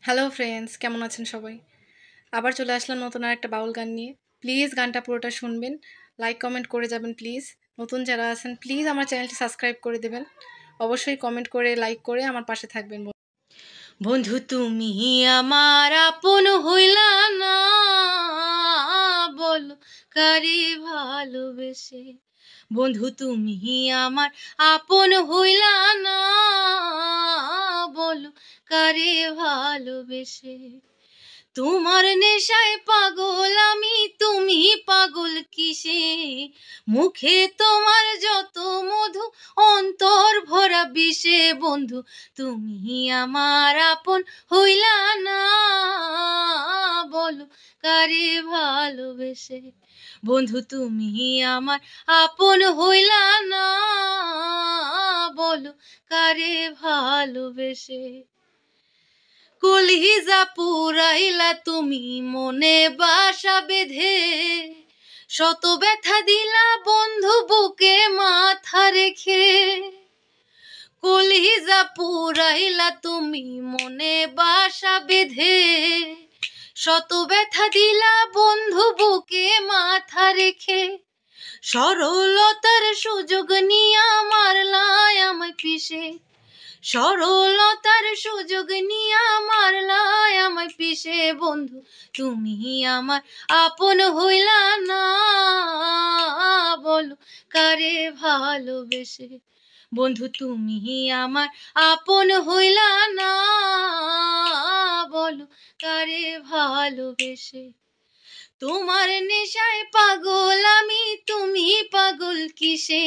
Hello friends, কেমন আছেন সবাই? আবার চলে আসলাম নতুন আরেকটা বাউল গান নিয়ে। প্লিজ গানটা পুরোটা শুনবেন, লাইক কমেন্ট করে যাবেন প্লিজ। নতুন যারা আছেন প্লিজ আমার চ্যানেলটি সাবস্ক্রাইব করে দেবেন। অবশ্যই কমেন্ট করে লাইক করে আমার পাশে থাকবেন। বন্ধু তুমি আমার আপন হইলা না, বলো কারে ভালোবেসে। বন্ধু তুমি আমার আপন হইলা না, বলো কারে ভালোবেসে। তোমার নেশায় পাগল আমি, তুমি পাগল কিসে? মুখে তোমার যত মধু, অন্তর ভরা বিষে। বন্ধু তুমি আমার আপন হইলা না, বলো কারে ভালোবেসে। বন্ধু তুমি আমার আপন হইলা না, বলো কারে ভালোবেসে। কলিজা পুরাইলা তুমি মনে বাসা বেঁধে, শত ব্যথা দিলা বন্ধু বুকে মাথা রেখে। কলিজা পুরাইলা তুমি মনে বাসা বেঁধে, শত ব্যথা দিলা বন্ধু বুকে মাথা রেখে। সরলতার সুযোগ নিয়া মারলাই আমায় পিষে, সরলতার সুযোগ নিয়া মারলাই আমায় পিষে। বন্ধু তুমি আমার আপন হইলা না, বলো কারে ভালোবেসে। বন্ধু তুমি আমার আপন হইলা না, বলো কারে ভালোবেসে। তোমার নেশায় পাগল আমি, তুমি পাগল কিসে?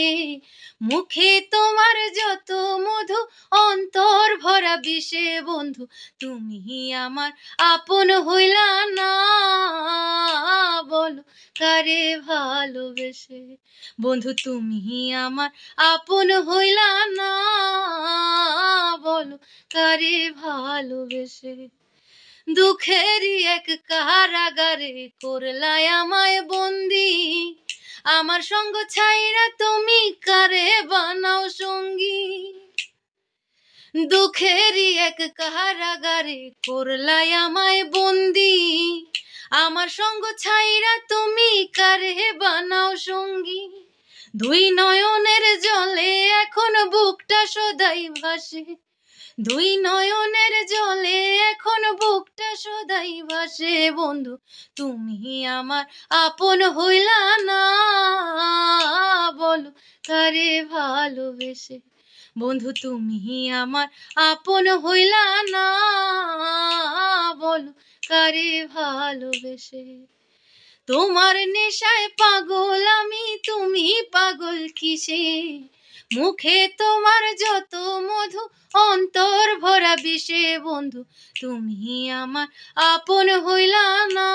মুখে তোমার যত মধু, অন্তর ভরা বিষে। বন্ধু তুমি আমার আপন হইলা না, বলো কারে ভালোবেসে। বন্ধু তুমি আমার আপন হইলা না, বলো কারে ভালোবেসে। দুঃখেরই এক কারাগারে করলাই আমায় বন্দি, আমার সঙ্গ ছাইরা তুমি কারে বানাও সঙ্গী। দুঃখেরই এক কারাগারে করলাই আমায় বন্দি, আমার সঙ্গ ছাইরা তুমি কারে বানাও সঙ্গী। দুই নয়নের জলে এখন বুকটা সদাই ভাসে, দুই নয়নের জলে এখন বুকটা সদাই ভাসে। বন্ধু তুমি আমার আপন হইলা না, বলো কারে ভালোবেসে। বন্ধু তুমি আমার আপন হইলা না, বলো কারে ভালোবেসে। তোমার নেশায় পাগল আমি, তুমি পাগল কিসে? মুখে তোমার যত মধু, অন্তর ভরা বিষে। বন্ধু তুমি আমার আপন হইলা না,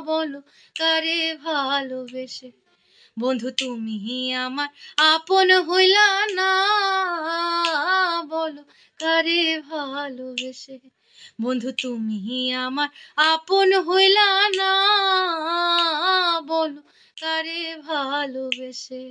বলো কারে ভালোবেসে। বন্ধু তুমি আমার আপন হইলা না, বলো কারে ভালোবেসে। বন্ধু তুমি আমার আপন হইলা না, বলো কারে ভালোবেসে।